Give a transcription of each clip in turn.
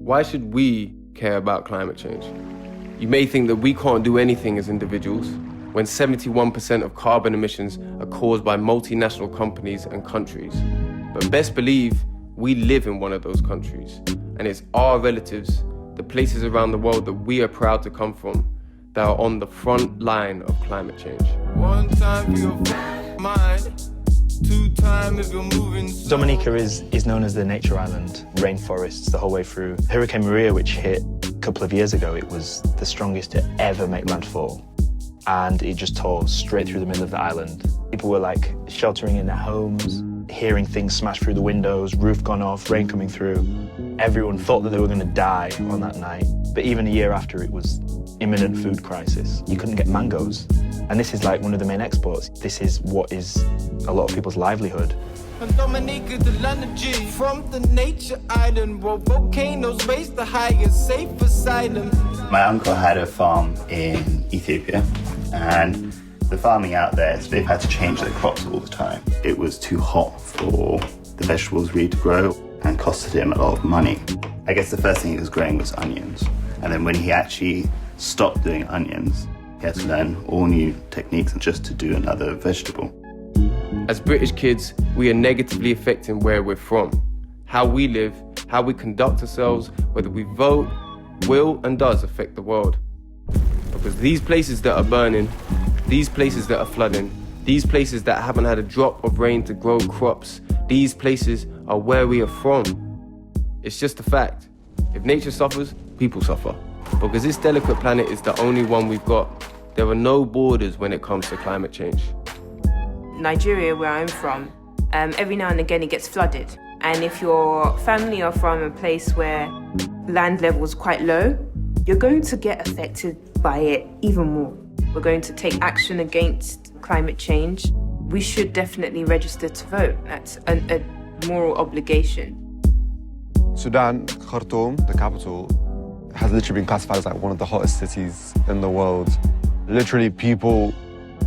Why should we care about climate change? You may think that we can't do anything as individuals when 71% of carbon emissions are caused by multinational companies and countries. But best believe we live in one of those countries, and it's our relatives, the places around the world that we are proud to come from, that are on the front line of climate change. One time for your mind, two time if you're moving. Dominica is known as the nature island, rainforests the whole way through. Hurricane Maria, which hit a couple of years ago, it was the strongest to ever make landfall. And it just tore straight through the middle of the island. People were like sheltering in their homes, hearing things smash through the windows, roof gone off, rain coming through. Everyone thought that they were going to die on that night. But even a year after, it was imminent food crisis. You couldn't get mangoes. And this is like one of the main exports. This is what is a lot of people's livelihood. Dominica, the London G, from the nature island, where volcanoes raise the highest safe asylum. My uncle had a farm in Ethiopia, and the farming out there, so they've had to change their crops all the time. It was too hot for the vegetables really to grow and costed him a lot of money. I guess the first thing he was growing was onions. And then when he actually stopped doing onions, he had to learn all new techniques just to do another vegetable. As British kids, we are negatively affecting where we're from, how we live, how we conduct ourselves, whether we vote, will and does affect the world. Because these places that are burning, these places that are flooding, these places that haven't had a drop of rain to grow crops, these places are where we are from. It's just a fact. If nature suffers, people suffer. Because this delicate planet is the only one we've got. There are no borders when it comes to climate change. Nigeria, where I'm from, every now and again it gets flooded. And if your family are from a place where land level is quite low, you're going to get affected by it even more. We're going to take action against climate change. We should definitely register to vote. That's a moral obligation. Sudan, Khartoum, the capital, has literally been classified as like one of the hottest cities in the world. Literally, people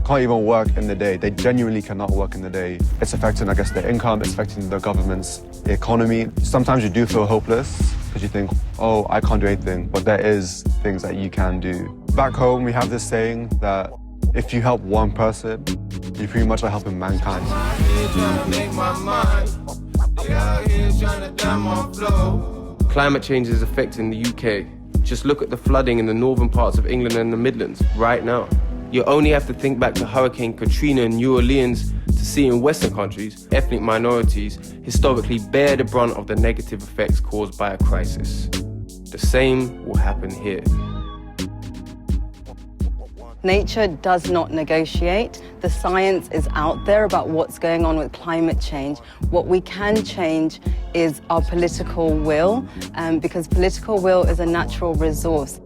can't even work in the day. They genuinely cannot work in the day. It's affecting, I guess, their income, it's affecting the government's economy. Sometimes you do feel hopeless because you think, oh, I can't do anything, but there is things that you can do. Back home, we have this saying that if you help one person, you pretty much are helping mankind. Climate change is affecting the UK. Just look at the flooding in the northern parts of England and the Midlands right now. You only have to think back to Hurricane Katrina in New Orleans to see in Western countries, ethnic minorities historically bear the brunt of the negative effects caused by a crisis. The same will happen here. Nature does not negotiate. The science is out there about what's going on with climate change. What we can change is our political will, because political will is a natural resource.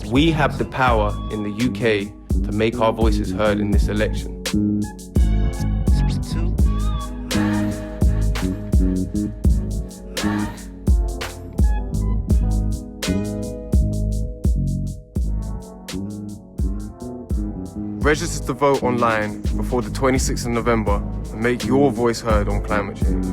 We have the power in the UK to make our voices heard in this election. Register to vote online before the 26th of November and make your voice heard on climate change.